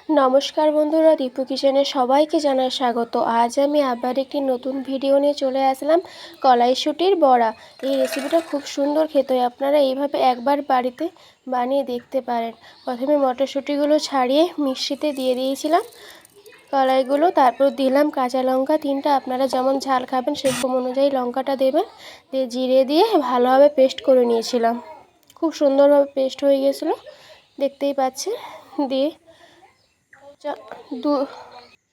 নমস্কার বন্ধুরা, দীপু কিচেনে সবাইকে জানাই স্বাগত। আজ আমি আবার একটি নতুন ভিডিও নিয়ে চলে আসলাম কলাইশুঁটির বড়া। এই রেসিপিটা খুব সুন্দর খেতে হয়, আপনারা এইভাবে একবার বাড়িতে বানিয়ে দেখতে পারেন। প্রথমে মটরশুঁটিগুলো ছাড়িয়ে মিক্সিতে দিয়ে দিয়েছিলাম কলাইগুলো, তারপর দিলাম কাঁচা লঙ্কা 3টা, আপনারা যেমন ঝাল খাবেন সেরকম অনুযায়ী লঙ্কাটা দেবেন। দিয়ে জিরে দিয়ে ভালোভাবে পেস্ট করে নিয়েছিলাম। খুব সুন্দরভাবে পেস্ট হয়ে গেছিলো, দেখতেই পাচ্ছেন। দিয়ে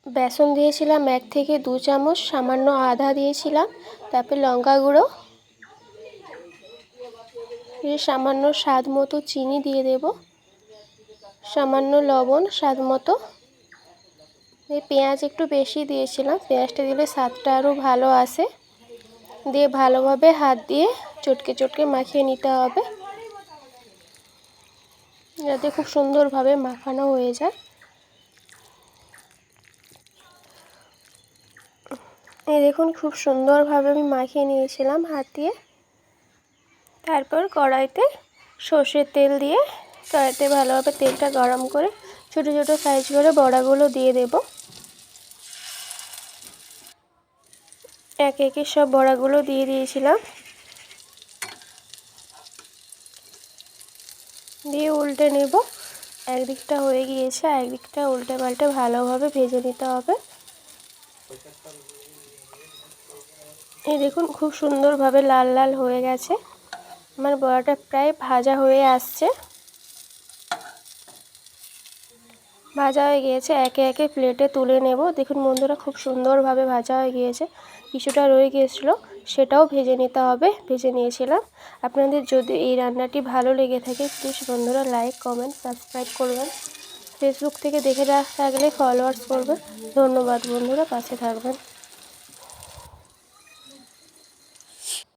বেসন দিয়েছিলাম 1 থেকে 2 চামচ, সামান্য আদা দিয়েছিলাম, তারপরে লঙ্কা গুঁড়ো, সামান্য স্বাদ মতো চিনি দিয়ে দেব, সামান্য লবণ স্বাদ মতো। পেঁয়াজ একটু বেশি দিয়েছিলাম, পেঁয়াজটা দিলে স্বাদটা আরও ভালো আসে। দিয়ে ভালোভাবে হাত দিয়ে চটকে চটকে মাখিয়ে নিতে হবে, যাতে খুব সুন্দরভাবে মাখানো হয়ে যায়। এই দেখুন, খুব সুন্দরভাবে আমি মাখিয়ে নিয়েছিলাম হাত দিয়ে। তারপর কড়াইতে সর্ষের তেল দিয়ে কড়াইতে ভালোভাবে তেলটা গরম করে ছোট ছোট সাইজ করে বড়াগুলো দিয়ে দেব। একে একে সব বড়াগুলো দিয়ে দিয়েছিলাম। দিয়ে উল্টে নেব। একদিকটা হয়ে গিয়েছে, একদিকটা উল্টে পাল্টে ভালোভাবে ভেজে নিতে হবে। এই দেখুন, খুব সুন্দরভাবে লাল লাল হয়ে গেছে। আমার বড়াটা প্রায় ভাজা হয়ে আসছে, ভাজা হয়ে গিয়েছে। একে একে প্লেটে তুলে নেব। দেখুন বন্ধুরা, খুব সুন্দরভাবে ভাজা হয়ে গিয়েছে। কিছুটা রয়ে গিয়েছিলো, সেটাও ভেজে নিতে হবে, ভেজে নিয়েছিলাম। আপনাদের যদি এই রান্নাটি ভালো লেগে থাকে প্লিজ বন্ধুরা লাইক কমেন্ট সাবস্ক্রাইব করবেন। ফেসবুক থেকে দেখে থাকলে ফলোয়ার্স করবেন। ধন্যবাদ বন্ধুরা, পাশে থাকবেন।